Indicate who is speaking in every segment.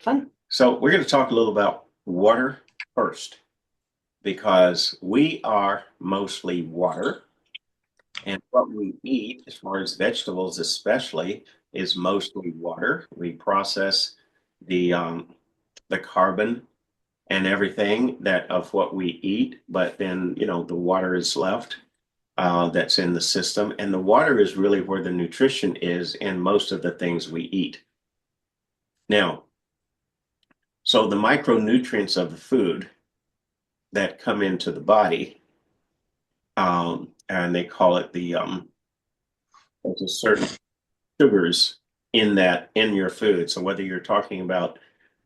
Speaker 1: Fun. So we're going to talk a little about water first because we are mostly water, and what we eat, as far as vegetables especially, is mostly water. We process the carbon and everything that of what we eat, but then the water is left that's in the system, and the water is really where the nutrition is in most of the things we eat. Now, so the micronutrients of the food that come into the body, and they call it there's a certain sugars in your food. So whether you're talking about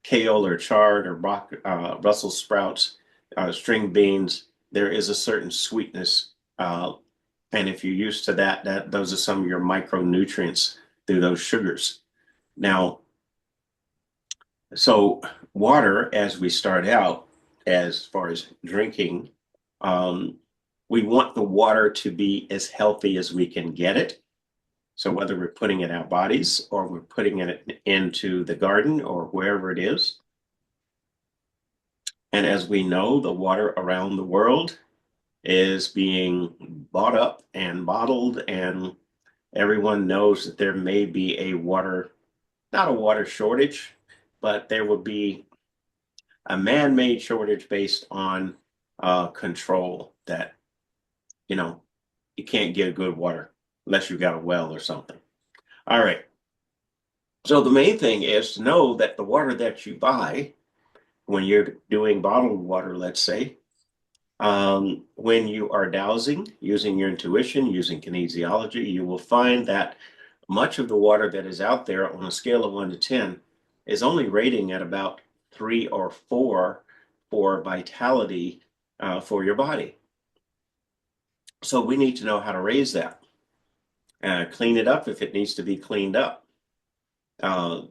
Speaker 1: kale or chard or Brussels sprouts, string beans, there is a certain sweetness, and if you're used to that those are some of your micronutrients through those sugars. Now, so water, as we start out, as far as drinking, um, we want the water to be as healthy as we can get it. So whether we're putting it in our bodies or we're putting it into the garden or wherever it is. And as we know, the water around the world is being bought up and bottled, and everyone knows that there may be not a water shortage, but there will be a man-made shortage based on control that, you know, you can't get good water unless you've got a well or something. All right. So the main thing is to know that the water that you buy when you're doing bottled water, let's say, when you are dowsing, using your intuition, using kinesiology, you will find that much of the water that is out there on a scale of 1 to 10 is only rating at about 3 or 4 for vitality for your body. So we need to know how to raise that. Clean it up if it needs to be cleaned up.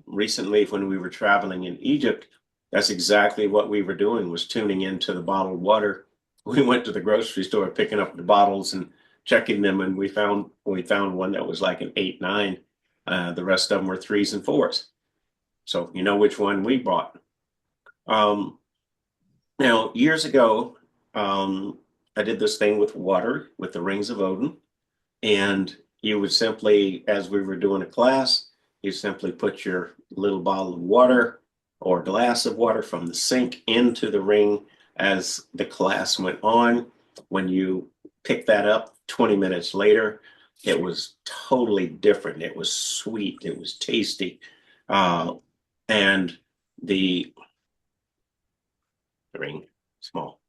Speaker 1: Recently, when we were traveling in Egypt, that's exactly what we were doing, was tuning into the bottled water. We went to the grocery store picking up the bottles and checking them, and we found one that was like an 8, 9. The rest of them were 3s and 4s. So you know which one we bought. Now, years ago, I did this thing with water with the rings of Odin, and you would simply, as we were doing a class, you simply put your little bottle of water or glass of water from the sink into the ring as the class went on. When you pick that up 20 minutes later, it was totally different. It was sweet. It was tasty. And the ring, small.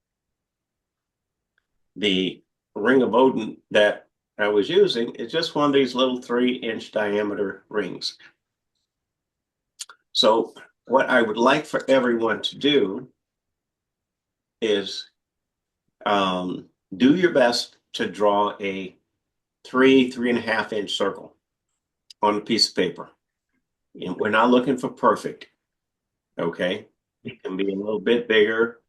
Speaker 1: The ring of Odin that I was using is just one of these little 3-inch diameter rings. So what I would like for everyone to do is do your best to draw a 3.5-inch circle on a piece of paper. And we're not looking for perfect, okay? It can be a little bit bigger.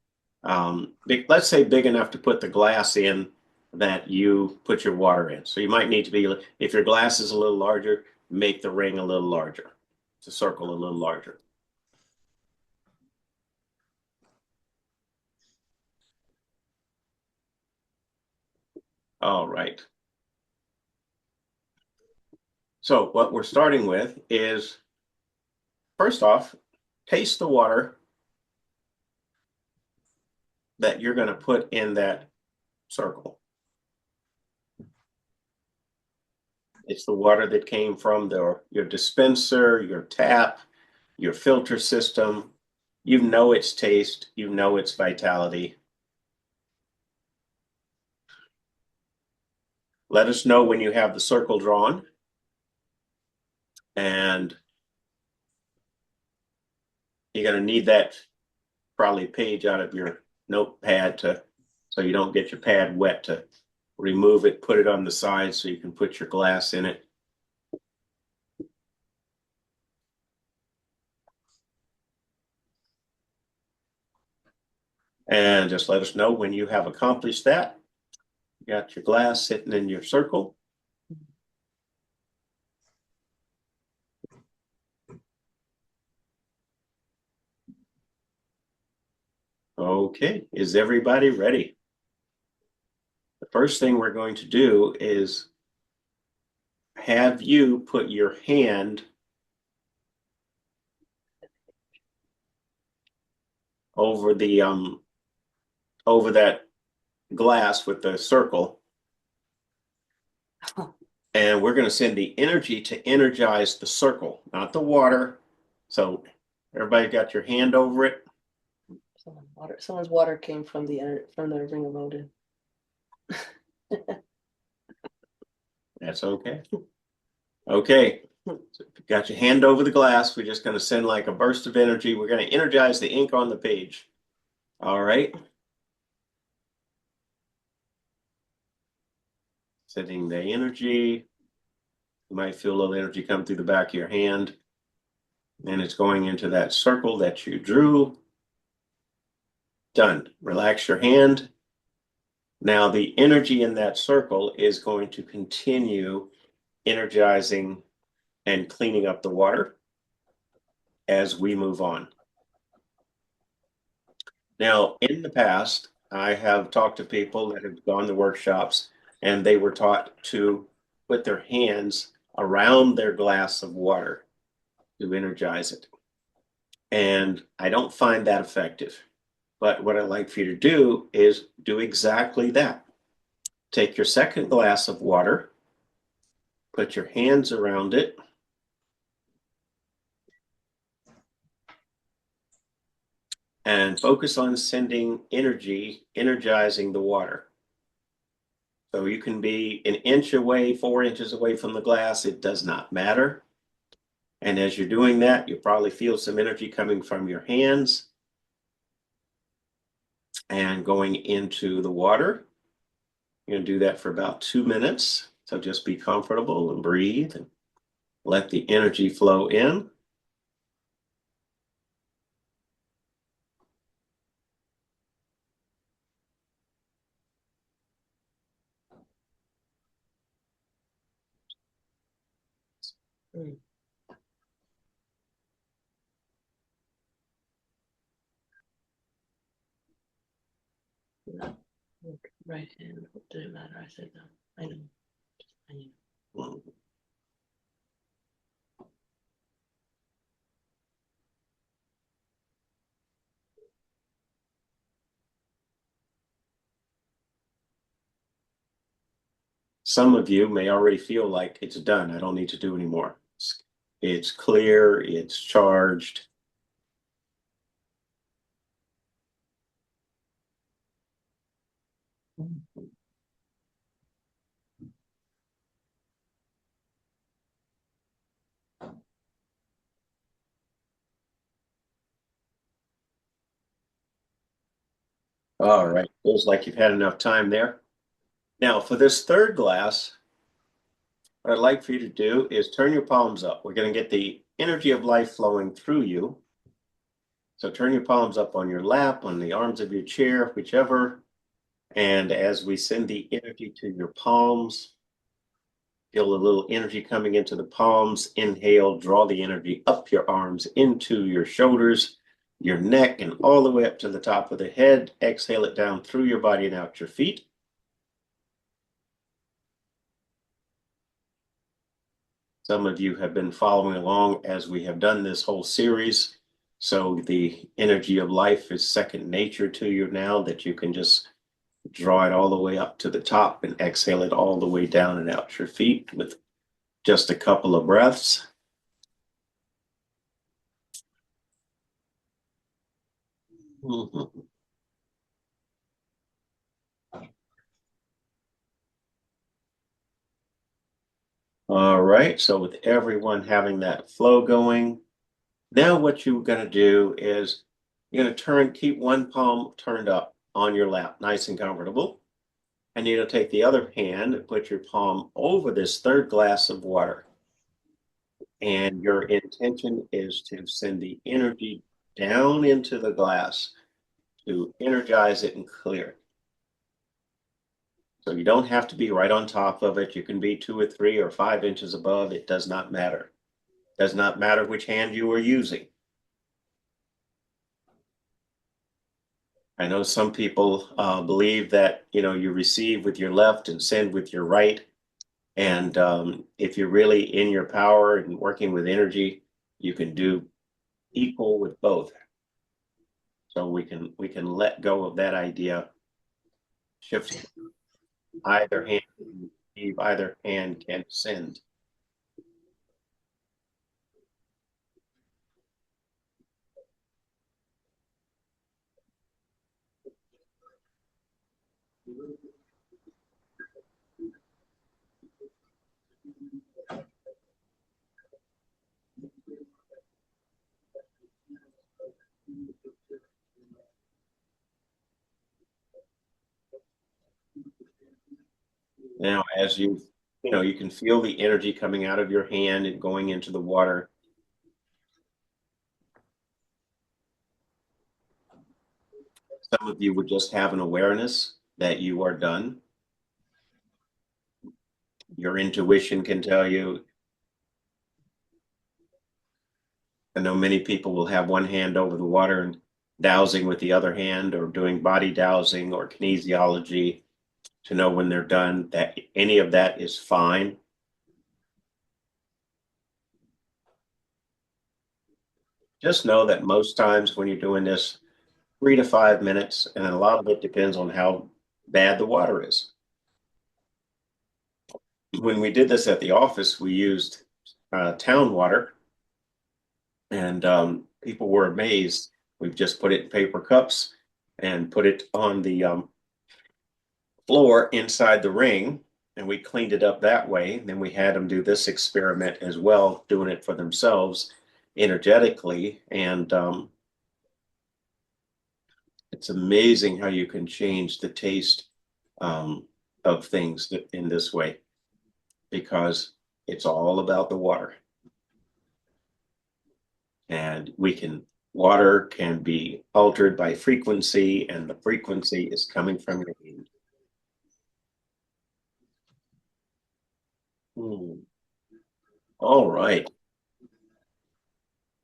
Speaker 1: Let's say big enough to put the glass in that you put your water in. So you might need to be, if your glass is a little larger, make the ring a little larger, the circle a little larger. All right. So what we're starting with is, first off, taste the water that you're going to put in that circle. It's the water that came from your dispenser, your tap, your filter system. You know its taste, you know its vitality. Let us know when you have the circle drawn. And you're going to need that probably page out of your notepad so you don't get your pad wet, to remove it, put it on the side so you can put your glass in it. And just let us know when you have accomplished that. You got your glass sitting in your circle. Okay, is everybody ready? The first thing we're going to do is have you put your hand over the over that glass with the circle, and we're going to send the energy to energize the circle, not the water. So everybody got your hand over it?
Speaker 2: Someone's water came from the ring of Odin.
Speaker 1: That's okay. Okay, so if you got your hand over the glass, we're just going to send like a burst of energy. We're going to energize the ink on the page. All right. Sending the energy. You might feel a little energy come through the back of your hand. And it's going into that circle that you drew. Done. Relax your hand. Now the energy in that circle is going to continue energizing and cleaning up the water as we move on. Now, in the past, I have talked to people that have gone to workshops and they were taught to put their hands around their glass of water to energize it. And I don't find that effective. But what I'd like for you to do is do exactly that. Take your second glass of water, put your hands around it, and focus on sending energy, energizing the water. So you can be an inch away, 4 inches away from the glass, it does not matter. And as you're doing that, you'll probably feel some energy coming from your hands and going into the water. You're going to do that for about 2 minutes. So just be comfortable and breathe and let the energy flow in.
Speaker 2: Right hand. What did it matter? I said no. I know. I knew.
Speaker 1: Some of you may already feel like it's done. I don't need to do anymore. It's clear, it's charged. All right, feels like you've had enough time there. Now, for this third glass, what I'd like for you to do is turn your palms up. We're going to get the energy of life flowing through you. So turn your palms up on your lap, on the arms of your chair, whichever. And as we send the energy to your palms, feel a little energy coming into the palms. Inhale, draw the energy up your arms into your shoulders, your neck, and all the way up to the top of the head. Exhale it down through your body and out your feet. Some of you have been following along as we have done this whole series. So the energy of life is second nature to you now, that you can just draw it all the way up to the top and exhale it all the way down and out your feet with just a couple of breaths. All right, so with everyone having that flow going, now what you're going to do is you're going to keep one palm turned up on your lap, nice and comfortable. And you're going to take the other hand and put your palm over this third glass of water. And your intention is to send the energy down into the glass to energize it and clear it. So you don't have to be right on top of it. You can be 2 or 3 or 5 inches above. It does not matter. It does not matter which hand you are using. I know some people believe that, you receive with your left and send with your right. And if you're really in your power and working with energy, you can do equal with both. So we can let go of that idea, shift either hand, receive, either hand can send. Now, as you can feel the energy coming out of your hand and going into the water. Some of you would just have an awareness that you are done. Your intuition can tell you. I know many people will have one hand over the water and dowsing with the other hand, or doing body dowsing or kinesiology to know when they're done. That any of that is fine. Just know that most times when you're doing this, 3 to 5 minutes, and a lot of it depends on how bad the water is. When we did this at the office, we used town water, and people were amazed. We've just put it in paper cups and put it on the floor inside the ring, and we cleaned it up that way. Then we had them do this experiment as well, doing it for themselves energetically, and it's amazing how you can change the taste um, of things in this way, because it's all about the water. And water can be altered by frequency, and the frequency is coming from your hand. Hmm. All right.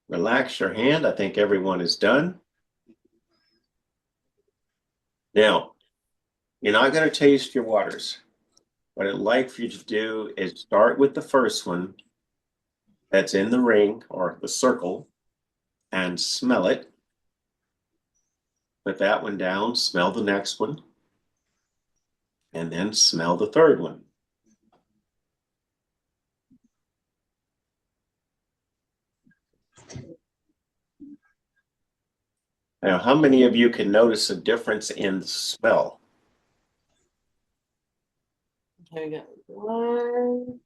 Speaker 1: Relax your hand. I think everyone is done. Now, you're not going to taste your waters. What I'd like for you to do is start with the first one that's in the ring or the circle and smell it. Put that one down, smell the next one, and then smell the third one. Now, how many of you can notice a difference in the smell?
Speaker 2: There we go. 1,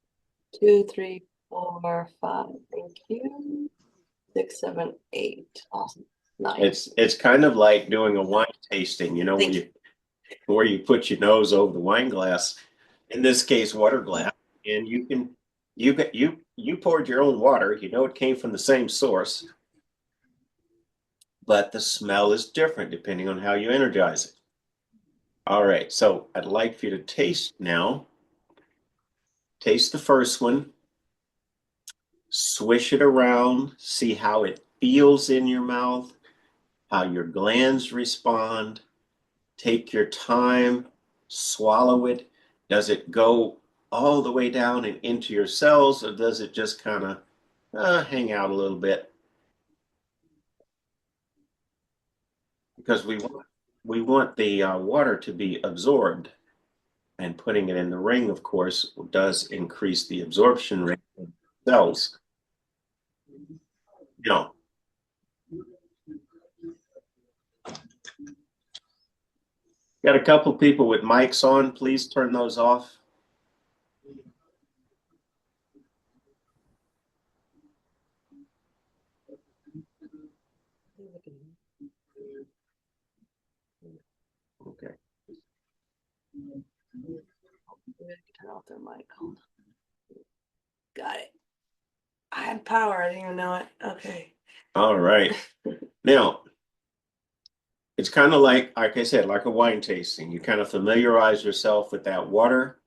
Speaker 2: 2, 3, 4, 5. Thank you. 6, 7, 8. Awesome. 9.
Speaker 1: It's kind of like doing a wine tasting, where you put your nose over the wine glass, in this case, water glass, and you poured your own water. You know it came from the same source, but the smell is different depending on how you energize it. All right, so I'd like for you to taste now. Taste the first one, swish it around, see how it feels in your mouth, how your glands respond. Take your time, swallow it. Does it go all the way down and into your cells, or does it just kind of hang out a little bit? Because we want the water to be absorbed, and putting it in the ring, of course, does increase the absorption rate of cells. No. Got a couple people with mics on. Please turn those off. Okay.
Speaker 2: Turn off their mic. Hold on. Got it. I had power. I didn't even know it. Okay.
Speaker 1: All right. Now, it's kind of like I said, like a wine tasting. You kind of familiarize yourself with that water,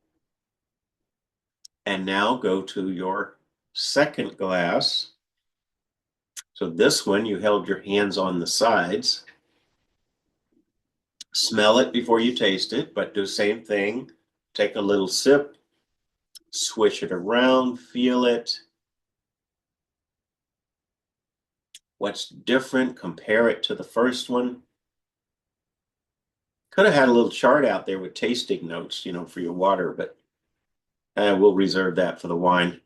Speaker 1: and now go to your second glass. So this one, you held your hands on the sides. Smell it before you taste it, but do the same thing. Take a little sip, swish it around, feel it. What's different? Compare it to the first one. Could have had a little chart out there with tasting notes, for your water, but we'll reserve that for the wine.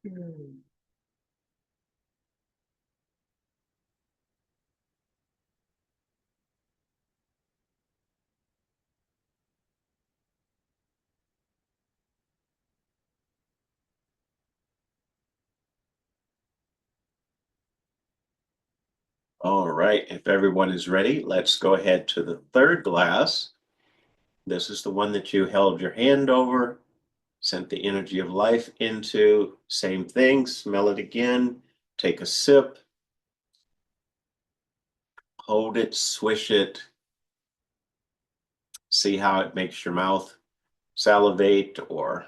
Speaker 2: Hmm.
Speaker 1: All right, if everyone is ready, let's go ahead to the third glass. This is the one that you held your hand over, sent the energy of life into. Same thing, smell it again, take a sip, hold it, swish it, see how it makes your mouth salivate or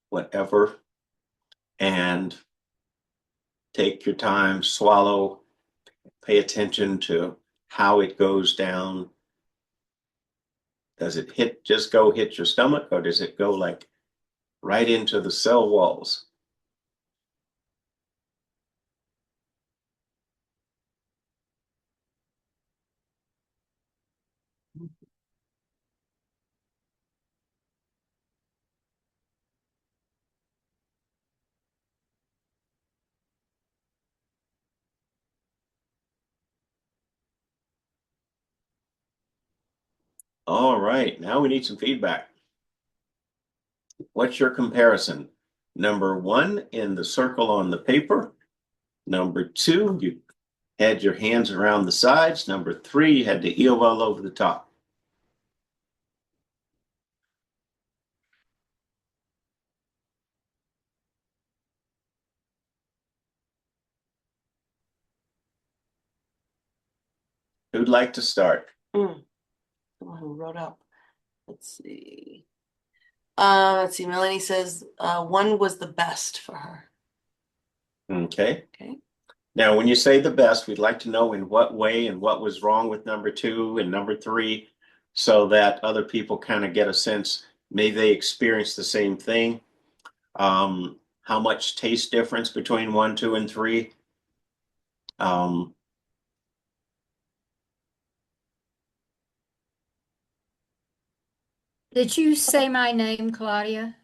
Speaker 1: whatever, and take your time, swallow, pay attention to how it goes down. Does it just go hit your stomach, or does it go like right into the cell walls? All right, now we need some feedback. What's your comparison? Number one in the circle on the paper. Number two, you had your hands around the sides. Number three, you had the eel well over the top. Who'd like to start?
Speaker 2: Mm. The one who wrote up. Let's see. Let's see. Melanie says one was the best for her.
Speaker 1: Okay.
Speaker 2: Okay.
Speaker 1: Now, when you say the best, we'd like to know in what way and what was wrong with number two and number three so that other people kind of get a sense. May they experience the same thing? How much taste difference between one, two, and three? Um,
Speaker 3: Did you say my name, Claudia?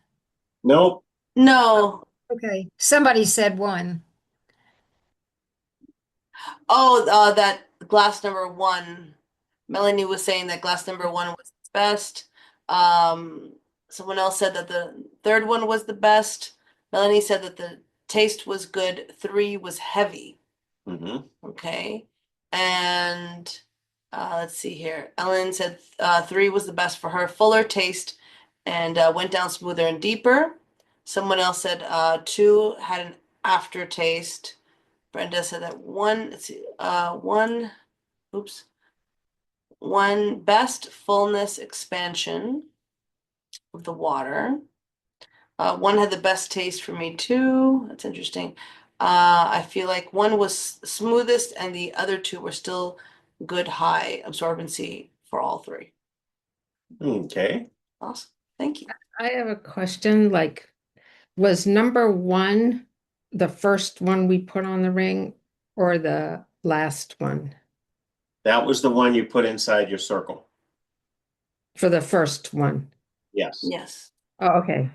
Speaker 1: nope.
Speaker 2: No.
Speaker 3: Okay. Somebody said one.
Speaker 2: Oh, that glass number one. Melanie was saying that glass number one was the best. Um, Someone else said that the third one was the best. Melanie said that the taste was good. Three was heavy.
Speaker 1: Mm-hmm.
Speaker 2: Okay. And let's see here. Ellen said three was the best for her, fuller taste and went down smoother and deeper. Someone else said two had an aftertaste. Brenda said that one, let's see, oops, one best fullness expansion of the water. One had the best taste for me too. That's interesting. I feel like one was smoothest and the other two were still good high absorbency for all three.
Speaker 1: Okay.
Speaker 2: Awesome. Thank you.
Speaker 3: I have a question. Like, was number one the first one we put on the ring or the last one
Speaker 1: That was the one you put inside your circle.
Speaker 3: for the first one?
Speaker 1: Yes.
Speaker 2: Yes.
Speaker 3: Oh, okay.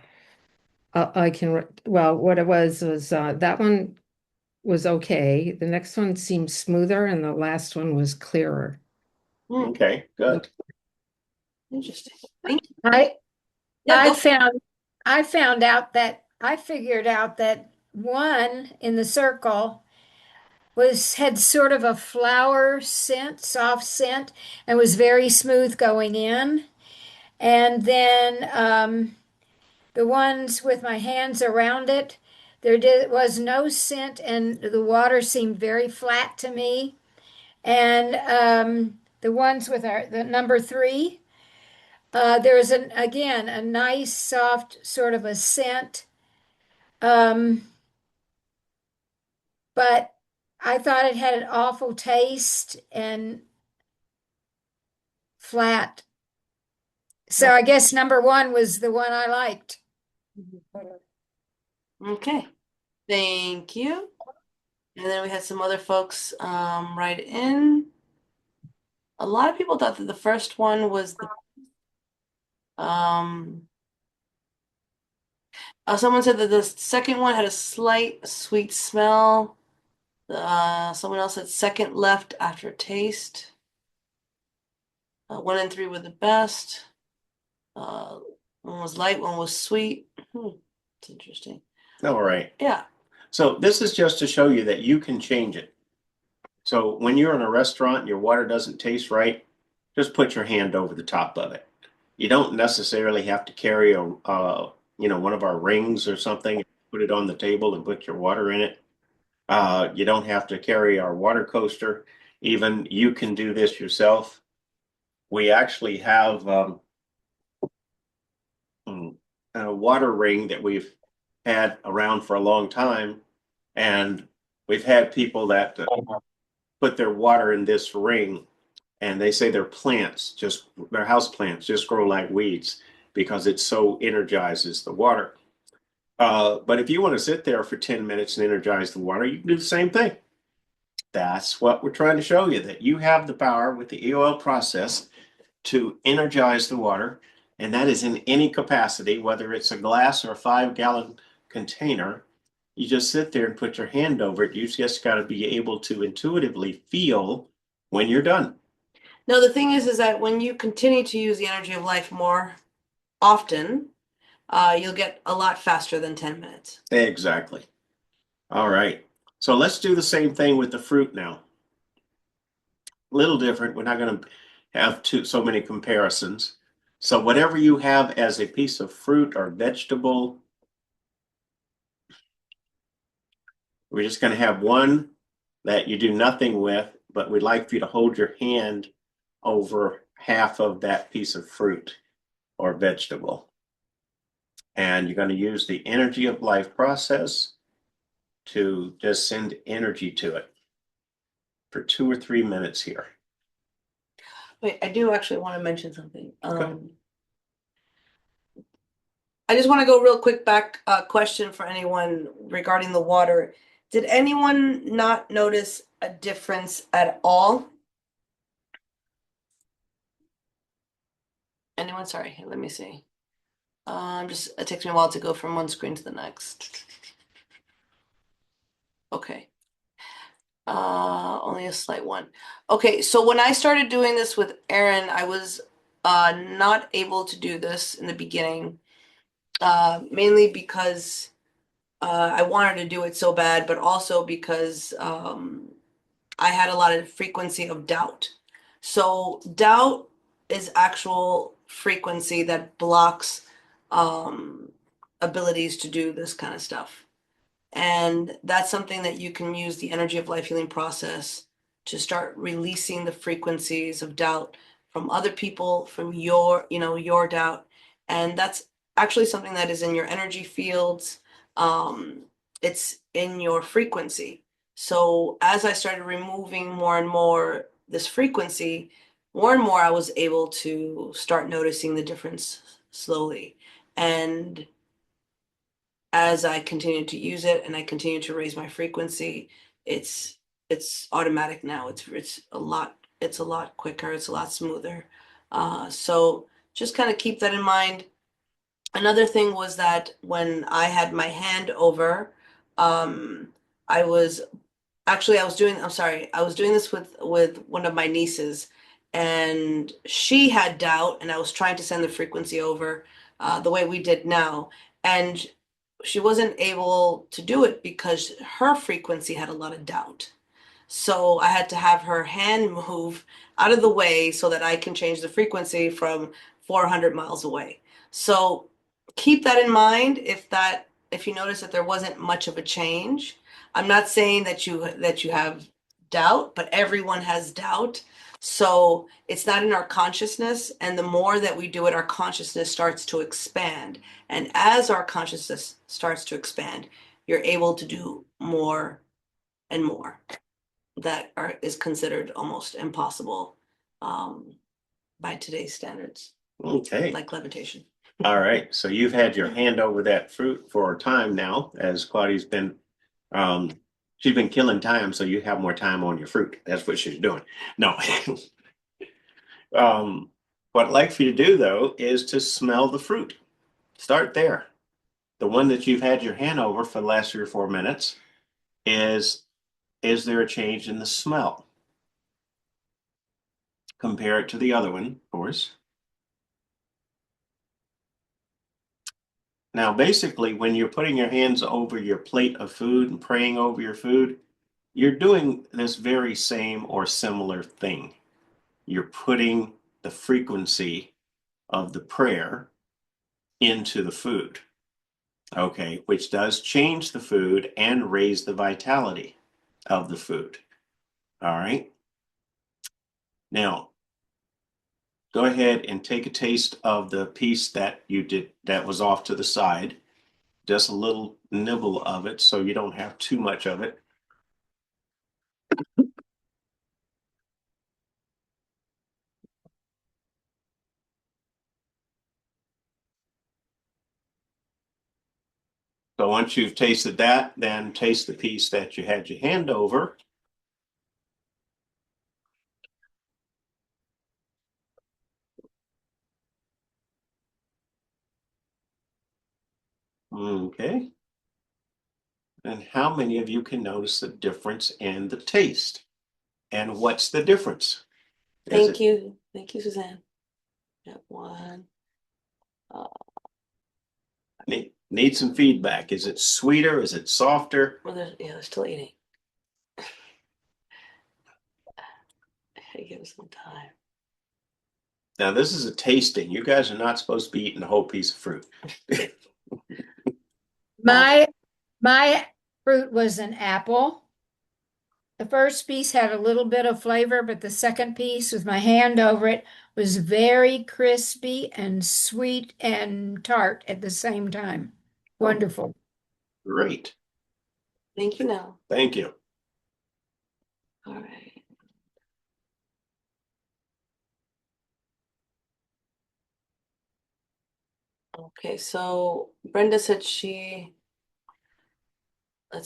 Speaker 3: I can, well, what it was that one was okay. The next one seemed smoother and the last one was clearer.
Speaker 1: Okay, good.
Speaker 2: Interesting. Thank you.
Speaker 3: I
Speaker 2: Yeah,
Speaker 3: I
Speaker 2: go.
Speaker 3: found I found out that I figured out that one in the circle had sort of a flower scent, soft scent, and was very smooth going in. And then the ones with my hands around it, was no scent, and the water seemed very flat to me. And the ones with the number three, there's again a nice soft sort of a scent. Um, but I thought it had an awful taste and flat. So I guess number one was the one I liked.
Speaker 2: Okay, thank you. And then we had some other folks write in. A lot of people thought that the first one was the someone said that the second one had a slight sweet smell. Someone else said second left after taste. One and three were the best. One was light, one was sweet. It's interesting.
Speaker 1: All right.
Speaker 2: Yeah.
Speaker 1: So this is just to show you that you can change it. So when you're in a restaurant and your water doesn't taste right, just put your hand over the top of it. You don't necessarily have to carry one of our rings or something, put it on the table and put your water in it. You don't have to carry our water coaster. Even you can do this yourself. We actually have a water ring that we've had around for a long time, and we've had people that put their water in this ring, and they say their house plants just grow like weeds because it so energizes the water. But if you want to sit there for 10 minutes and energize the water, you can do the same thing. That's what we're trying to show you, that you have the power with the EOL process to energize the water, and that is in any capacity, whether it's a glass or a 5-gallon container. You just sit there and put your hand over it. You just got to be able to intuitively feel when you're done.
Speaker 2: No, the thing is that when you continue to use the energy of life more often, you'll get a lot faster than 10 minutes.
Speaker 1: Exactly. All right. So let's do the same thing with the fruit now. A little different. We're not going to have so many comparisons. So whatever you have as a piece of fruit or vegetable, we're just going to have one that you do nothing with, but we'd like for you to hold your hand over half of that piece of fruit or vegetable. And you're going to use the energy of life process to just send energy to it for 2 or 3 minutes here.
Speaker 2: Wait, I do actually want to mention something.
Speaker 1: Okay.
Speaker 2: I just want to go real quick back, question for anyone regarding the water. Did anyone not notice a difference at all? Anyone? Sorry, here, let me see. It takes me a while to go from one screen to the next. Okay. Only a slight one. Okay, so when I started doing this with Aaron, I was not able to do this in the beginning, mainly because I wanted to do it so bad, but also because I had a lot of frequency of doubt. So doubt is actual frequency that blocks abilities to do this kind of stuff. And that's something that you can use the energy of life healing process to start releasing the frequencies of doubt from other people, from your doubt. And that's actually something that is in your energy fields. It's in your frequency. So as I started removing more and more this frequency, more and more I was able to start noticing the difference slowly. And as I continue to use it and I continue to raise my frequency, it's automatic now. It's a lot quicker, it's a lot smoother. So just kind of keep that in mind. Another thing was that when I had my hand over, I was I was doing this with one of my nieces, and she had doubt, and I was trying to send the frequency over the way we did now, and she wasn't able to do it because her frequency had a lot of doubt. So I had to have her hand move out of the way so that I can change the frequency from 400 miles away. So keep that in mind if you notice that there wasn't much of a change. I'm not saying that you have doubt, but everyone has doubt. So it's not in our consciousness. And the more that we do it, our consciousness starts to expand. And as our consciousness starts to expand, you're able to do more and more that is considered almost impossible by today's standards,
Speaker 1: Okay.
Speaker 2: like levitation.
Speaker 1: All right. So you've had your hand over that fruit for a time now, as Claudia's been, she's been killing time, so you have more time on your fruit. That's what she's doing. No. What I'd like for you to do though is to smell the fruit. Start there. The one that you've had your hand over for the last 3 or 4 minutes is there a change in the smell? Compare it to the other one, of course. Now, basically, when you're putting your hands over your plate of food and praying over your food, you're doing this very same or similar thing. You're putting the frequency of the prayer into the food, okay, which does change the food and raise the vitality of the food. All right. Now, go ahead and take a taste of the piece that you did that was off to the side. Just a little nibble of it so you don't have too much of it. So once you've tasted that, then taste the piece that you had your hand over. Okay. And how many of you can notice the difference in the taste? And what's the difference?
Speaker 2: Thank you. Thank you, Suzanne. Got one.
Speaker 1: Need some feedback. Is it sweeter? Is it softer?
Speaker 2: Well, they're still eating. I give it some time.
Speaker 1: Now, this is a tasting. You guys are not supposed to be eating the whole piece of fruit.
Speaker 3: My fruit was an apple. The first piece had a little bit of flavor, but the second piece, with my hand over it, was very crispy and sweet and tart at the same time. Wonderful.
Speaker 1: Great.
Speaker 2: Thank you now.
Speaker 1: Thank you.
Speaker 2: All right. Okay, so Brenda said let's see,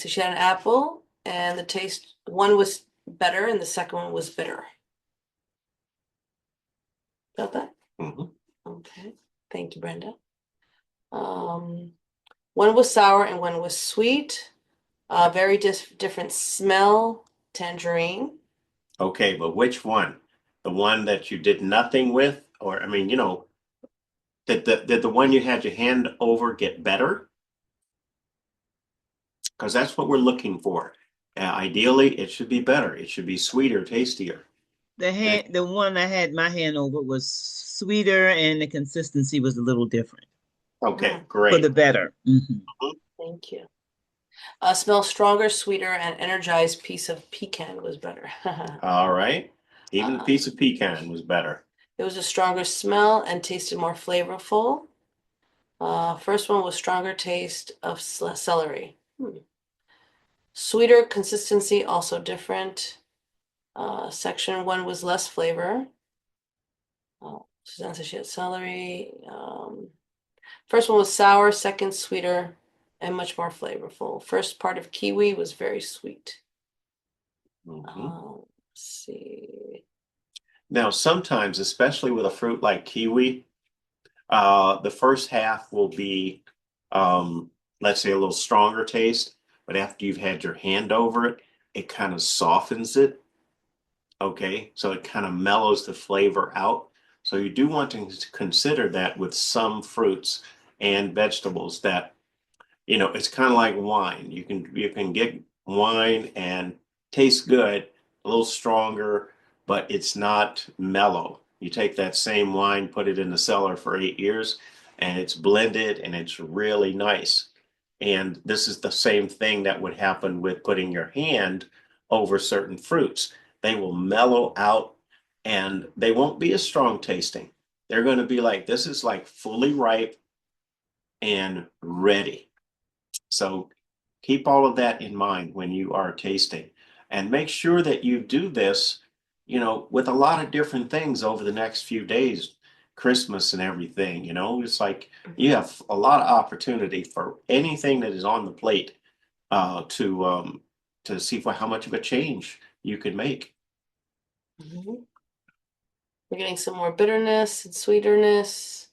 Speaker 2: she had an apple and the taste, one was better and the second one was bitter. Got that?
Speaker 1: Mhm.
Speaker 2: Okay, thank you, Brenda. One was sour and one was sweet. Very different smell, tangerine.
Speaker 1: Okay, but which one? The one that you did nothing with? Or, I mean, did the one you had your hand over get better? Because that's what we're looking for. Ideally, it should be better. It should be sweeter, tastier.
Speaker 4: The one I had my hand over was sweeter and the consistency was a little different.
Speaker 1: Okay,
Speaker 4: For
Speaker 1: great.
Speaker 4: the better. Mhm.
Speaker 2: Thank you. Smell stronger, sweeter, and energized piece of pecan was better.
Speaker 1: All right. Even a piece of pecan was better.
Speaker 2: It was a stronger smell and tasted more flavorful. First one was stronger taste of celery. Sweeter consistency, also different. Section one was less flavor. Suzanne said she had celery. First one was sour, second sweeter, and much more flavorful. First part of kiwi was very sweet. Let's see.
Speaker 1: Now, sometimes, especially with a fruit like kiwi, the first half will be, let's say, a little stronger taste, but after you've had your hand over it, it kind of softens it. Okay, so it kind of mellows the flavor out. So you do want to consider that with some fruits and vegetables that, it's kind of like wine. You can get wine and taste good, a little stronger, but it's not mellow. You take that same wine, put it in the cellar for 8 years, and it's blended and it's really nice. And this is the same thing that would happen with putting your hand over certain fruits. They will mellow out and they won't be as strong tasting. They're going to be like, this is like fully ripe and ready. So keep all of that in mind when you are tasting, and make sure that you do this, with a lot of different things over the next few days, Christmas and everything, it's like you have a lot of opportunity for anything that is on the plate to see how much of a change you can make.
Speaker 2: We're getting some more bitterness and sweeterness.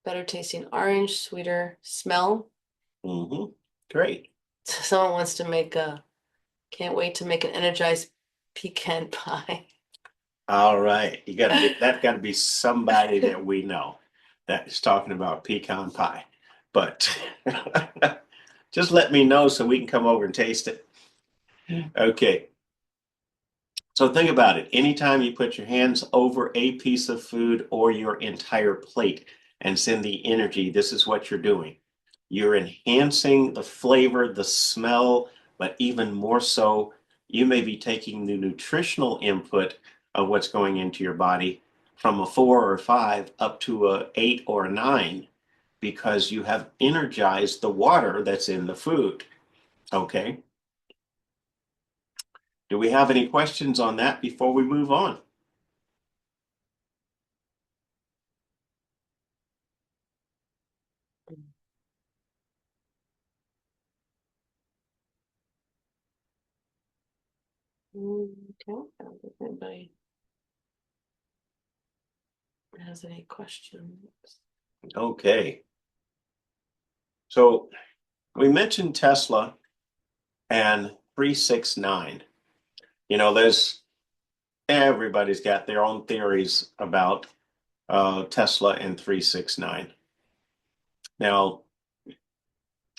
Speaker 2: Better tasting orange, sweeter smell.
Speaker 1: Great.
Speaker 2: Someone wants to make can't wait to make an energized pecan pie.
Speaker 1: All right. That's got to be somebody that we know that is talking about pecan pie. But just let me know so we can come over and taste it. Okay. So think about it. Anytime you put your hands over a piece of food or your entire plate and send the energy, this is what you're doing. You're enhancing the flavor, the smell, but even more so, you may be taking the nutritional input of what's going into your body from a 4 or 5 up to a 8 or a 9 because you have energized the water that's in the food. Okay. Do we have any questions on that before we move on?
Speaker 2: Okay, I don't think anybody has any questions.
Speaker 1: Okay. So we mentioned Tesla and 369. Everybody's got their own theories about Tesla and 369. Now,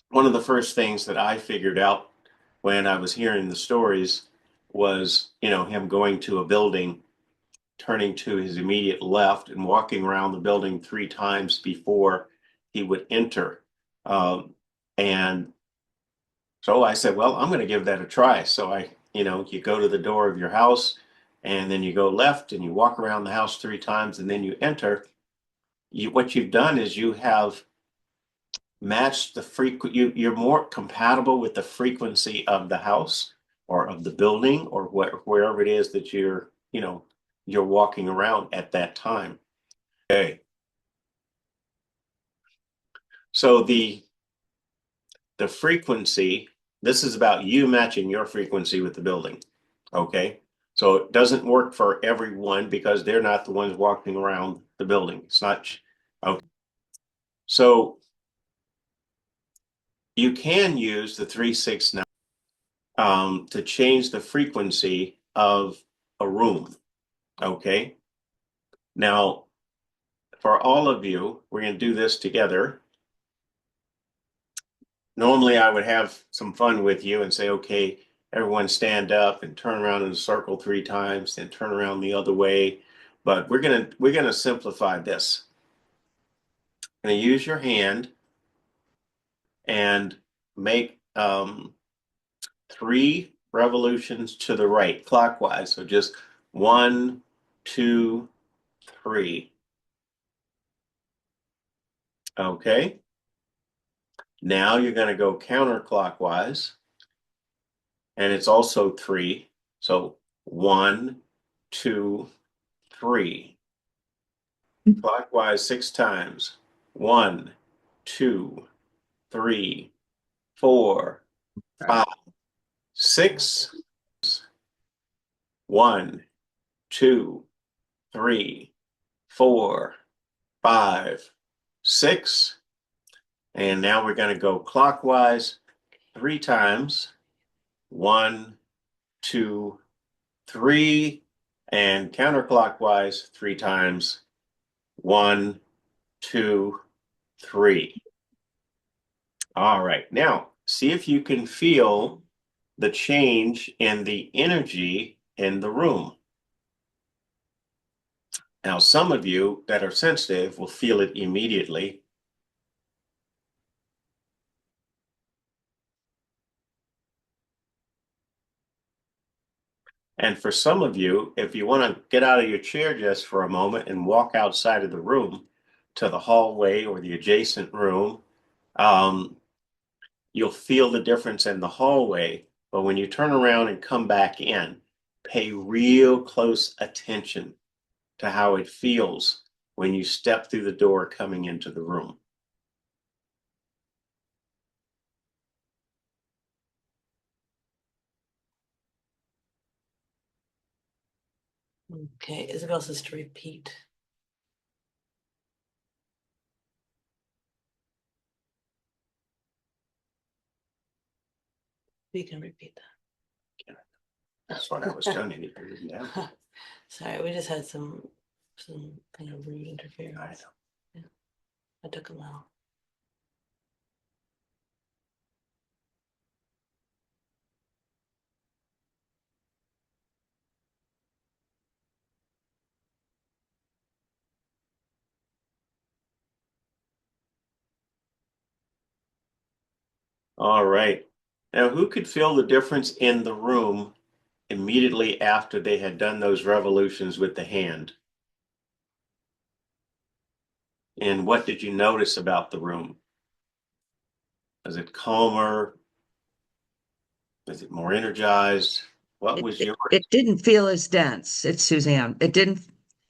Speaker 1: one of the first things that I figured out when I was hearing the stories was, him going to a building, turning to his immediate left and walking around the building 3 times before he would enter. And so I said, well, I'm going to give that a try. So you go to the door of your house and then you go left and you walk around the house 3 times and then you enter. What you've done is you have matched the you're more compatible with the frequency of the house or of the building or wherever it is that you're walking around at that time. Okay. So the frequency, this is about you matching your frequency with the building. Okay. So it doesn't work for everyone because they're not the ones walking around the building. It's not okay. So you can use the 369 to change the frequency of a room. Okay. Now, for all of you, we're going to do this together. Normally, I would have some fun with you and say, okay, everyone stand up and turn around in a circle 3 times, then turn around the other way. But we're gonna simplify this. Going to use your hand and make 3 revolutions to the right, clockwise. So just 1, 2, 3. Okay. Now you're going to go counterclockwise, and it's also 3. So 1, 2, 3. Clockwise 6 times. 1, 2, 3, 4, 5, 6. 1, 2, 3, 4, 5, 6. And now we're going to go clockwise 3 times. 1, 2, 3, and counterclockwise 3 times. 1, 2, 3. All right. Now, see if you can feel the change in the energy in the room. Now, some of you that are sensitive will feel it immediately. And for some of you, if you want to get out of your chair just for a moment and walk outside of the room to the hallway or the adjacent room, um, you'll feel the difference in the hallway. But when you turn around and come back in, pay real close attention to how it feels when you step through the door coming into the room.
Speaker 2: Okay, Isabel says to repeat. We can repeat
Speaker 1: That's what I was telling you. Yeah,
Speaker 2: that. Sorry, we just had some kind of rude interference.
Speaker 1: I know.
Speaker 2: Yeah, I took a while.
Speaker 1: All right. Now, who could feel the difference in the room immediately after they had done those revolutions with the hand? And what did you notice about the room? Was it calmer? Was it more energized? What
Speaker 5: It,
Speaker 1: was
Speaker 5: it,
Speaker 1: yours?
Speaker 5: it didn't feel as dense. It's Suzanne. It didn't,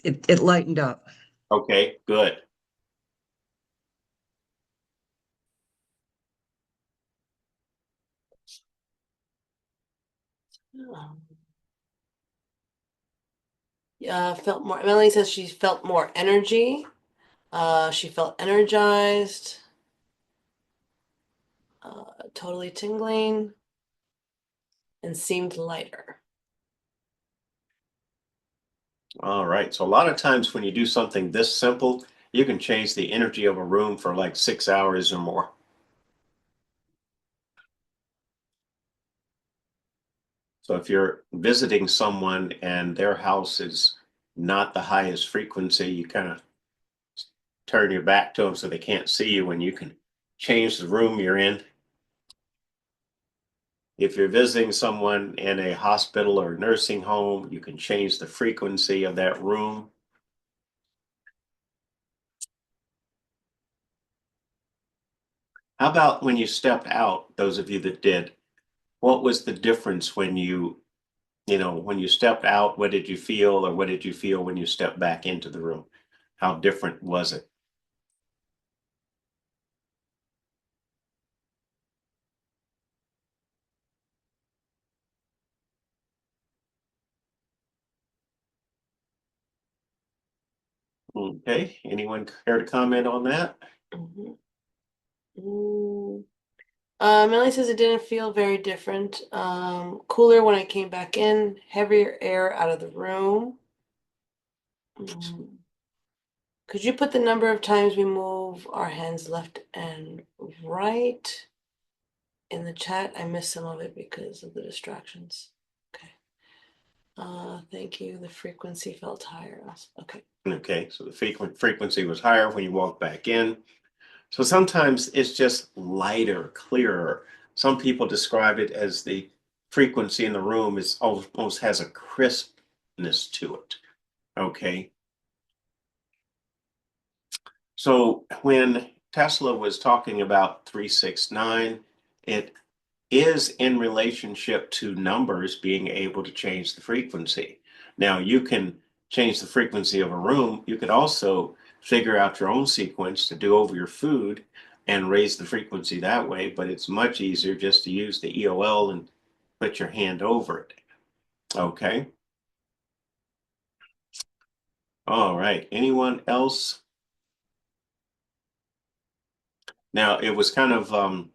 Speaker 5: it lightened up.
Speaker 1: Okay, good.
Speaker 2: Um, felt more. Melanie says she felt more energy. She felt energized. Totally tingling, and seemed lighter.
Speaker 1: All right. So a lot of times when you do something this simple, you can change the energy of a room for like 6 hours or more. So if you're visiting someone and their house is not the highest frequency, you kind of turn your back to them so they can't see you and you can change the room you're in. If you're visiting someone in a hospital or nursing home, you can change the frequency of that room. How about when you stepped out, those of you that did, what was the difference when when you stepped out, what did you feel or what did you feel when you stepped back into the room? How different was it? Okay, anyone care to comment on that?
Speaker 2: Mhm. Mm. Melanie says it didn't feel very different. Cooler when I came back in, heavier air out of the room. Could you put the number of times we move our hands left and right in the chat? I missed some of it because of the distractions. Okay. Thank you. The frequency felt higher. Okay.
Speaker 1: Okay, so the frequency was higher when you walk back in. So sometimes it's just lighter, clearer. Some people describe it as the frequency in the room is almost has a crispness to it. Okay. So when Tesla was talking about 369, it is in relationship to numbers being able to change the frequency. Now, you can change the frequency of a room. You could also figure out your own sequence to do over your food and raise the frequency that way, but it's much easier just to use the EOL and put your hand over it. Okay. All right. Anyone else? Now, it was kind of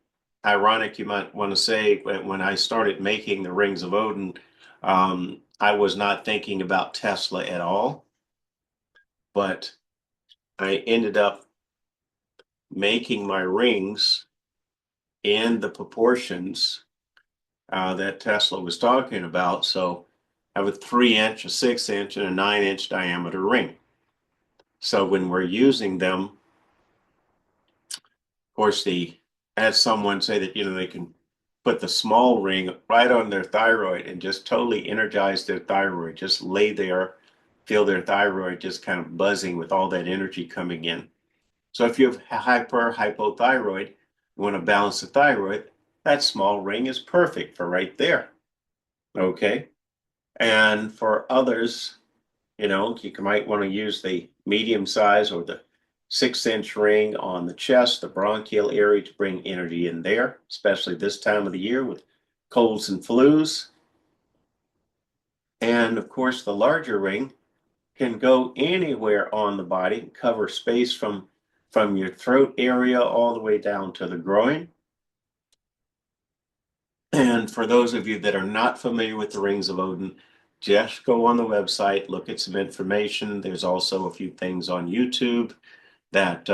Speaker 1: ironic, you might want to say, when I started making the Rings of Odin, I was not thinking about Tesla at all, but I ended up making my rings in the proportions that Tesla was talking about. So I have a 3 inch, a 6 inch, and a 9 inch diameter ring. So when we're using them, of course, I had someone say that, they can put the small ring right on their thyroid and just totally energize their thyroid. Just lay there, feel their thyroid just kind of buzzing with all that energy coming in. So if you have hypothyroid, you want to balance the thyroid, that small ring is perfect for right there. Okay. And for others, you know, you might want to use the medium size or the 6-inch ring on the chest, the bronchial area, to bring energy in there, especially this time of the year with colds and flus. And of course, the larger ring can go anywhere on the body, cover space from your throat area all the way down to the groin. And for those of you that are not familiar with the rings of Odin, just go on the website, look at some information. There's also a few things on YouTube that,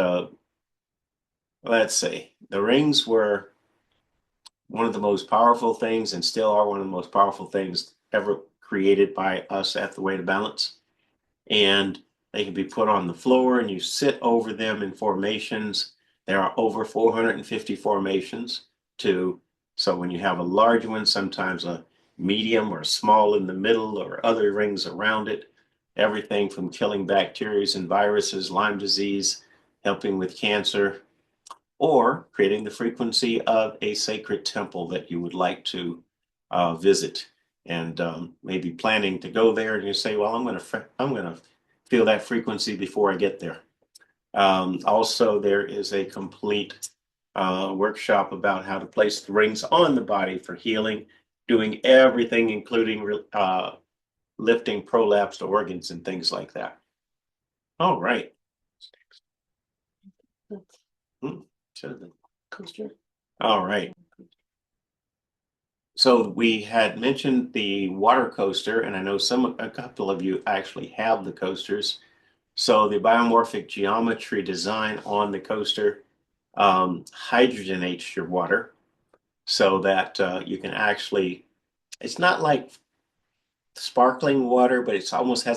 Speaker 1: let's see, the rings were one of the most powerful things and still are one of the most powerful things ever created by us at the Way to Balance. And they can be put on the floor and you sit over them in formations. There are over 450 formations too. So when you have a large one, sometimes a medium or small in the middle or other rings around it, everything from killing bacteria and viruses, Lyme disease, helping with cancer, or creating the frequency of a sacred temple that you would like to visit, and maybe planning to go there, and you say, "Well, I'm going to feel that frequency before I get there." Also, there is a complete workshop about how to place the rings on the body for healing, doing everything, including lifting prolapsed organs and things like that. All right. Coaster. All right. So we had mentioned the water coaster, and I know a couple of you actually have the coasters. So the biomorphic geometry design on the coaster hydrogenates your water so that you can actually, it's not like sparkling water, but it's almost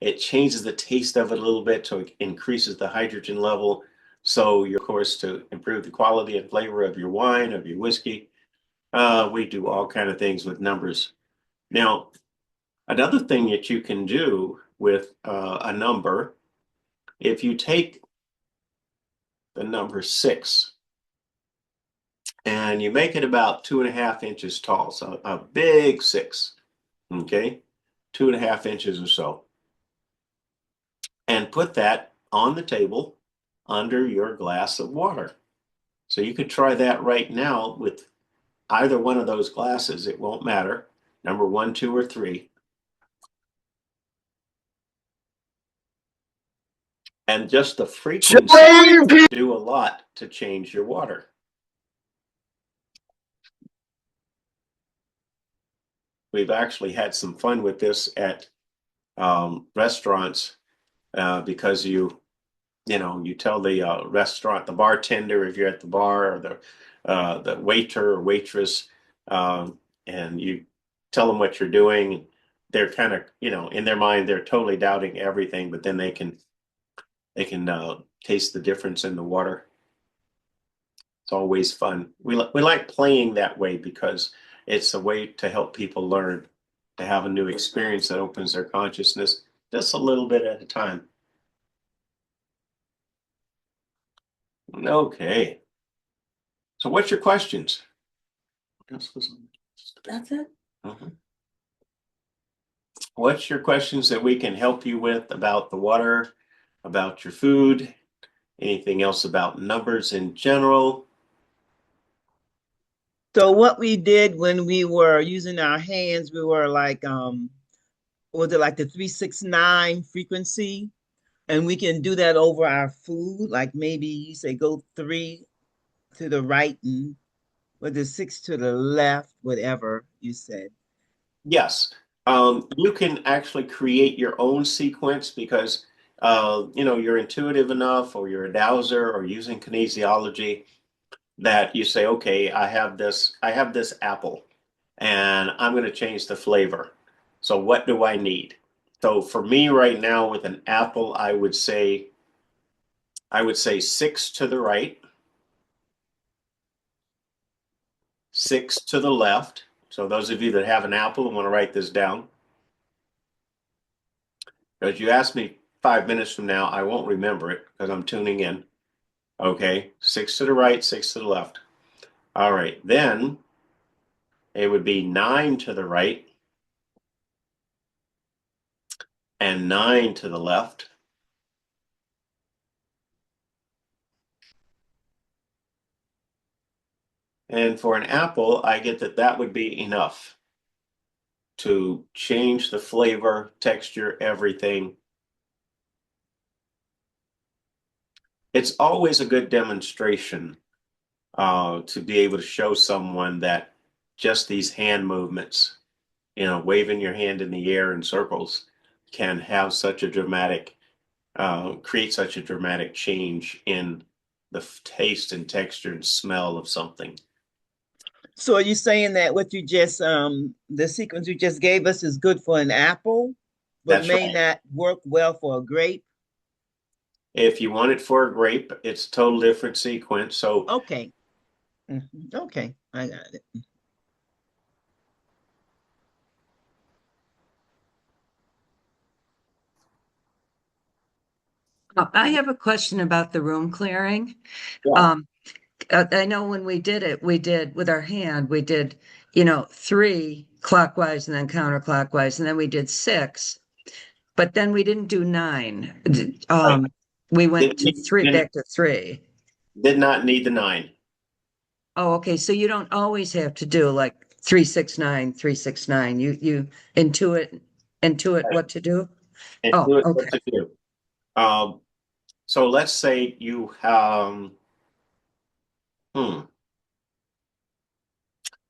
Speaker 1: it changes the taste of it a little bit, so it increases the hydrogen level. So, of course, to improve the quality and flavor of your wine, of your whiskey, we do all kind of things with numbers. Now, another thing that you can do with a number, if you take the number 6 and you make it about 2.5 inches tall, so a big 6, okay, 2.5 inches or so, and put that on the table under your glass of water. So you could try that right now with either one of those glasses. It won't matter, number 1, 2, or 3. And just the frequency do a lot to change your water. We've actually had some fun with this at restaurants because you tell the restaurant, the bartender, if you're at the bar, or the waiter or waitress, and you tell them what you're doing. They're kind of, in their mind, they're totally doubting everything, but then they can taste the difference in the water. It's always fun. We like playing that way because it's a way to help people learn, to have a new experience that opens their consciousness just a little bit at a time. Okay. So what's your questions?
Speaker 2: That's it.
Speaker 1: Mhm. What's your questions that we can help you with about the water, about your food, anything else about numbers in general?
Speaker 4: So what we did when we were using our hands, we were like, was it like the 369 frequency? And we can do that over our food. Like maybe you say go 3 to the right and with the 6 to the left, whatever you said.
Speaker 1: Yes. You can actually create your own sequence because you're intuitive enough, or you're a dowser, or using kinesiology, that you say, okay, I have this apple and I'm going to change the flavor. So what do I need? So for me right now with an apple, I would say 6 to the right, 6 to the left. So those of you that have an apple and want to write this down, because you asked me 5 minutes from now, I won't remember it because I'm tuning in. Okay, 6 to the right, 6 to the left. All right, then it would be 9 to the right and 9 to the left. And for an apple, I get that that would be enough to change the flavor, texture, everything. It's always a good demonstration to be able to show someone that just these hand movements, waving your hand in the air in circles can have such a dramatic, create such a dramatic change in the taste and texture and smell of something.
Speaker 4: So are you saying that what you just the sequence you just gave us is good for an apple, but
Speaker 1: That's
Speaker 4: may
Speaker 1: right.
Speaker 4: not work well for a grape?
Speaker 1: If you want it for a grape, it's a total different sequence. So
Speaker 4: Okay. Okay, I got it.
Speaker 5: I have a question about the room clearing.
Speaker 1: yeah,
Speaker 5: Um, I know when we did it, we did with our hand, we did, 3 clockwise and then counterclockwise, and then we did 6, but then we didn't do 9.
Speaker 1: right.
Speaker 5: We went
Speaker 1: Did,
Speaker 5: to 3, back to 3.
Speaker 1: did not need the 9.
Speaker 5: Oh, okay. So you don't always have to do like 369, 369. You intuit what to do.
Speaker 1: And
Speaker 5: Oh,
Speaker 1: do it what
Speaker 5: okay.
Speaker 1: to do. Um, so let's say you hmm,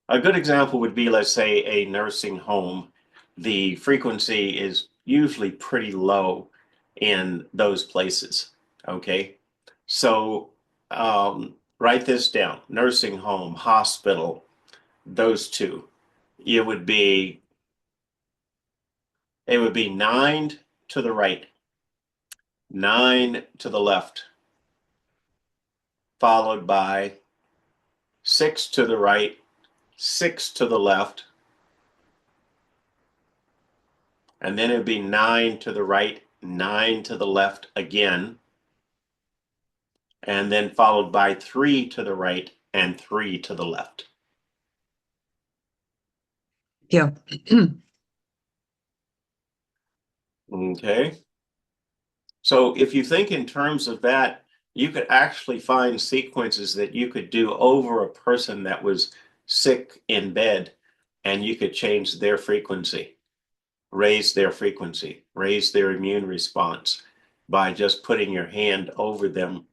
Speaker 1: a good example would be, let's say, a nursing home. The frequency is usually pretty low in those places. Okay. So write this down: nursing home, hospital, those two. It would be it would be 9 to the right, 9 to the left, followed by 6 to the right, 6 to the left, and then it'd be 9 to the right, 9 to the left again, and then followed by 3 to the right and 3 to the left.
Speaker 5: Yeah.
Speaker 1: Okay. So if you think in terms of that, you could actually find sequences that you could do over a person that was sick in bed, and you could change their frequency, raise their frequency, raise their immune response by just putting your hand over them.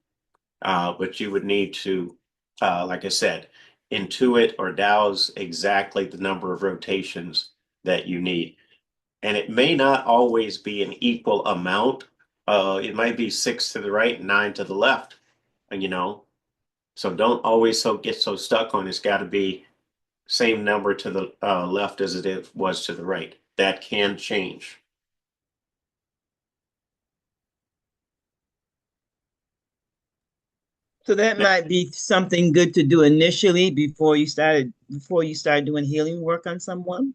Speaker 1: But you would need to, like I said, intuit or douse exactly the number of rotations that you need. And it may not always be an equal amount. It might be 6 to the right and 9 to the left, you know. So don't always get so stuck on it's got to be same number to the left as was to the right. That can change.
Speaker 4: So that might be something good to do initially before you start doing healing work on someone.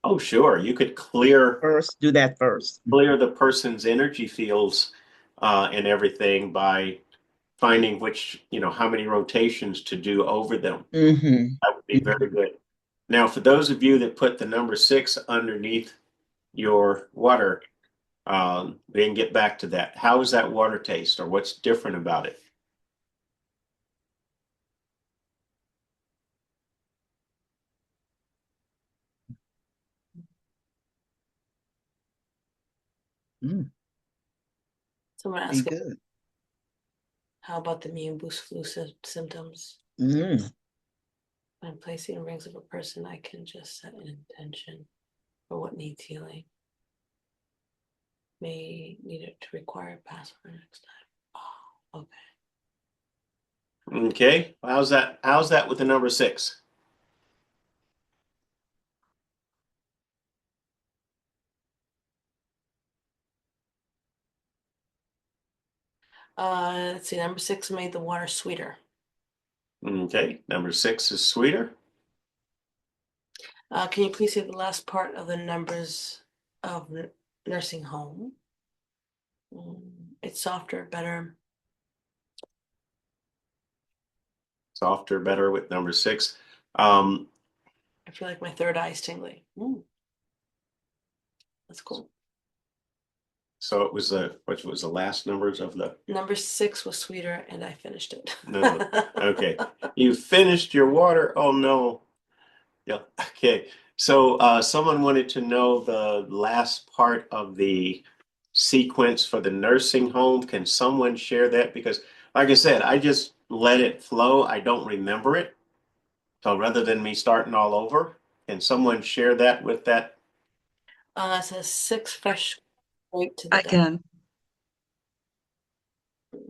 Speaker 1: Oh, sure. You could clear
Speaker 4: First, do that first.
Speaker 1: clear the person's energy fields and everything by finding how many rotations to do over them.
Speaker 4: Mm-hmm.
Speaker 1: That would be very good. Now, for those of you that put the number 6 underneath your water, we can get back to that. How does that water taste, or what's different about it?
Speaker 4: Mm,
Speaker 2: Someone
Speaker 4: be
Speaker 2: asked,
Speaker 4: good.
Speaker 2: how about the immune boost flu symptoms?
Speaker 4: Mm.
Speaker 2: When placing rings of a person, I can just set an intention for what needs healing. May need it to require a password next time. Oh, okay.
Speaker 1: Okay. How's that? How's that with the number 6?
Speaker 2: Let's see. Number 6 made the water sweeter.
Speaker 1: Okay. Number 6 is sweeter.
Speaker 2: Can you please say the last part of the numbers of nursing home? It's softer, better.
Speaker 1: Softer, better with number 6. Um,
Speaker 2: I feel like my third eye is tingling. That's cool.
Speaker 1: so it was what was the last numbers of the
Speaker 2: Number 6 was sweeter, and I finished it.
Speaker 1: no. Okay. You finished your water? Oh no. Yeah. Okay. So someone wanted to know the last part of the sequence for the nursing home. Can someone share that? Because like I said, I just let it flow. I don't remember it. So rather than me starting all over, can someone share that with that?
Speaker 2: It says 6 fresh straight to the
Speaker 5: I
Speaker 2: death.
Speaker 5: can.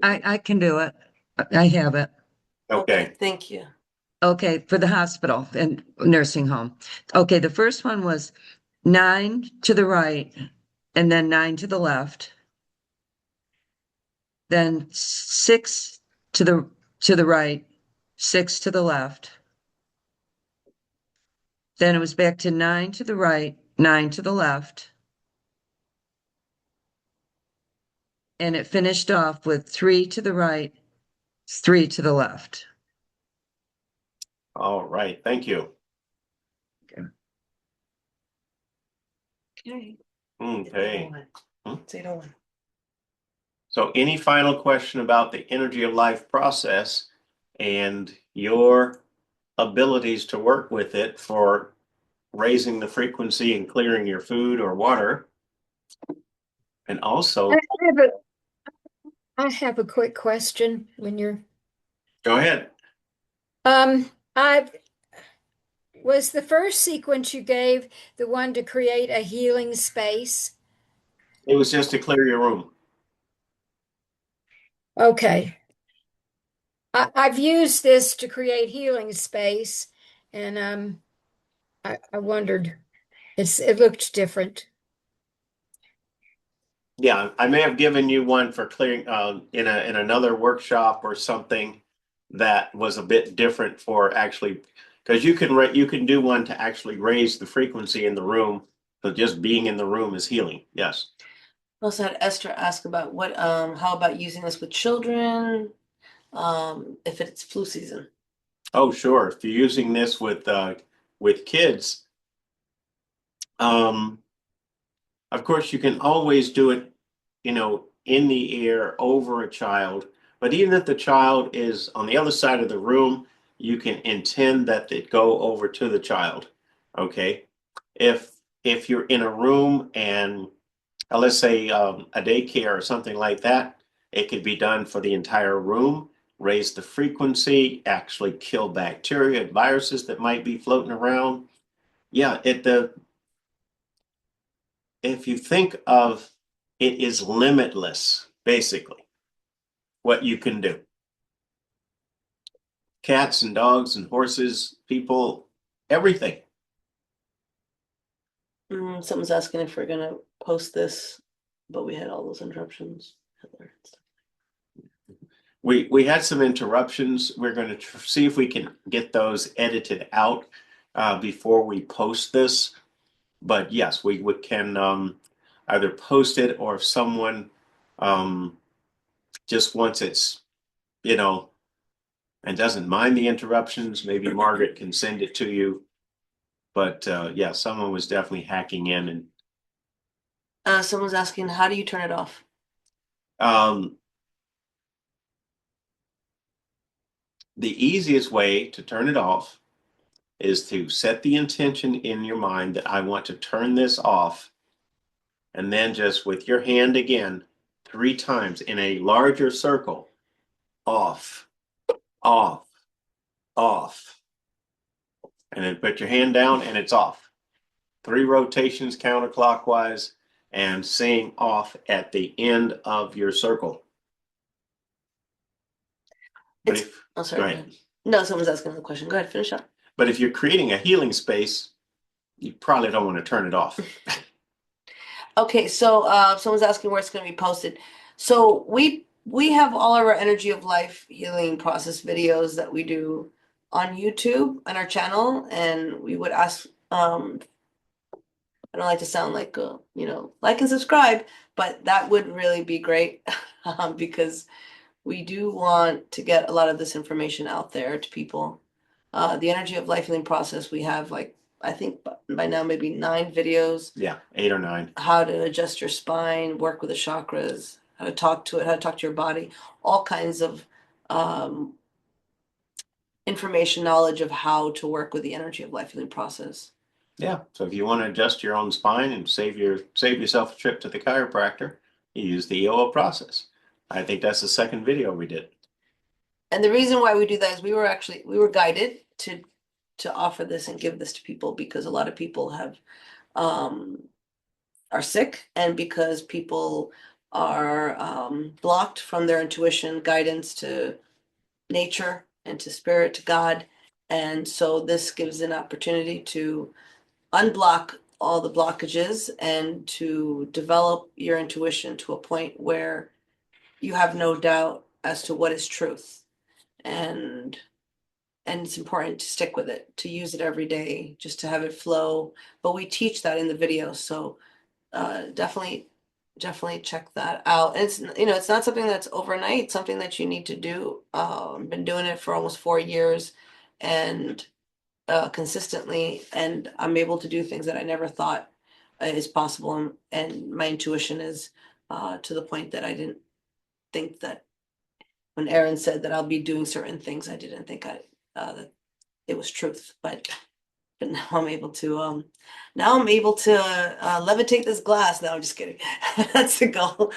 Speaker 5: I can do it. I have it.
Speaker 1: Okay.
Speaker 2: Thank you.
Speaker 5: Okay, for the hospital and nursing home. Okay, the first one was 9 to the right and then 9 to the left. Then 6 to the right, 6 to the left. Then it was back to 9 to the right, 9 to the left. And it finished off with 3 to the right, 3 to the left.
Speaker 1: All right. Thank you.
Speaker 2: Okay.
Speaker 1: Okay. Hmm?
Speaker 2: It's 8:01.
Speaker 1: So any final question about the energy of life process and your abilities to work with it for raising the frequency and clearing your food or water? And also,
Speaker 3: I have a quick question when you're
Speaker 1: go ahead.
Speaker 3: I was the first sequence you gave the one to create a healing space.
Speaker 1: It was just to clear your room.
Speaker 3: Okay. I've used this to create healing space, and I wondered, it looked different.
Speaker 1: Yeah, I may have given you one for clearing in another workshop or something that was a bit different for actually because you can do one to actually raise the frequency in the room. So just being in the room is healing. Yes.
Speaker 2: I also had Esther ask about how about using this with children, if it's flu season.
Speaker 1: Oh, sure. If you're using this with kids, of course you can always do it, in the air over a child. But even if the child is on the other side of the room, you can intend that it go over to the child. Okay. If you're in a room and let's say a daycare or something like that, it could be done for the entire room, raise the frequency, actually kill bacteria and viruses that might be floating around. Yeah, if you think of it is limitless, basically, what you can do. Cats and dogs and horses, people, everything.
Speaker 2: Someone's asking if we're gonna post this, but we had all those interruptions.
Speaker 1: We had some interruptions. We're going to see if we can get those edited out before we post this. But yes, we can either post it, or if someone just wants it's, and doesn't mind the interruptions, maybe Margaret can send it to you. But yeah, someone was definitely hacking in. And
Speaker 2: Someone's asking, how do you turn it off?
Speaker 1: The easiest way to turn it off is to set the intention in your mind that I want to turn this off. And then just with your hand again, 3 times in a larger circle, off, off, off. And then put your hand down and it's off. 3 rotations counterclockwise and saying off at the end of your circle. But
Speaker 2: Oh, sorry.
Speaker 1: go
Speaker 2: Go
Speaker 1: ahead.
Speaker 2: ahead. No, someone's asking the question. Go ahead, finish up.
Speaker 1: But if you're creating a healing space, you probably don't want to turn it off.
Speaker 2: Okay, so someone's asking where it's going to be posted. So we have all of our energy of life healing process videos that we do on YouTube on our channel, and we would ask I don't like to sound like, like and subscribe, but that would really be great because we do want to get a lot of this information out there to people. The energy of life healing process, we have like, I think by now maybe 9 videos,
Speaker 1: Yeah, 8 or 9.
Speaker 2: how to adjust your spine, work with the chakras, how to talk to it, how to talk to your body, all kinds of um, information, knowledge of how to work with the energy of life healing process.
Speaker 1: Yeah. So if you want to adjust your own spine and save yourself a trip to the chiropractor, you use the EOO process. I think that's the second video we did.
Speaker 2: And the reason why we do that is we were guided to offer this and give this to people because a lot of people have are sick, and because people are blocked from their intuition, guidance to nature and to spirit, to God. And so this gives an opportunity to unblock all the blockages and to develop your intuition to a point where you have no doubt as to what is truth. And it's important to stick with it, to use it every day, just to have it flow. But we teach that in the video, so definitely check that out. And it's not something that's overnight, it's something that you need to do. Been doing it for almost 4 years and consistently, and I'm able to do things that I never thought is possible. And my intuition is to the point that I didn't think that when Aaron said that I'll be doing certain things, I didn't think that it was truth, but now I'm able to levitate this glass. No, I'm just kidding. That's the goal.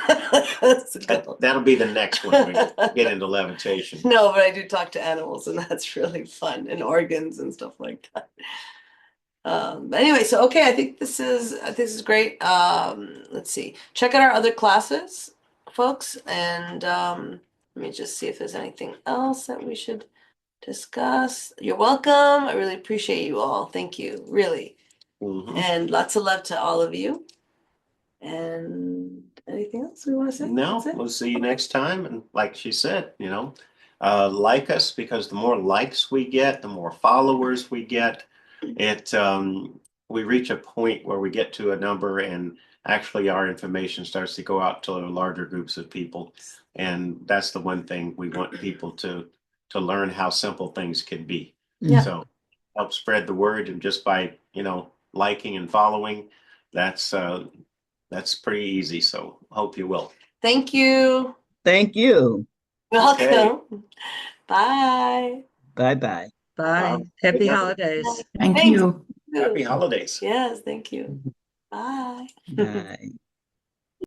Speaker 2: That's the goal.
Speaker 1: That'll be the next one when we get into levitation.
Speaker 2: No, but I do talk to animals, and that's really fun, and organs and stuff like that. But anyway, so okay, I think this is great. Let's see. Check out our other classes, folks, and let me just see if there's anything else that we should discuss. You're welcome. I really appreciate you all. Thank you, really.
Speaker 1: Mhm.
Speaker 2: And lots of love to all of you. And anything else we want to say?
Speaker 1: No,
Speaker 2: That's it?
Speaker 1: we'll see you next time. And like she said, like us, because the more likes we get, the more followers we get. We reach a point where we get to a number and actually our information starts to go out to larger groups of people. And that's the one thing we want people to learn how simple things can be.
Speaker 2: Yeah.
Speaker 1: So help spread the word, and just by, liking and following, that's pretty easy. So hope you will.
Speaker 2: Thank you.
Speaker 4: Thank you.
Speaker 2: Welcome. Bye.
Speaker 4: Bye-bye.
Speaker 5: Bye. Happy
Speaker 1: Yeah.
Speaker 5: holidays.
Speaker 6: Thank
Speaker 2: Thanks.
Speaker 6: you.
Speaker 1: Happy holidays.
Speaker 2: Yes, thank you. Bye.
Speaker 4: Bye.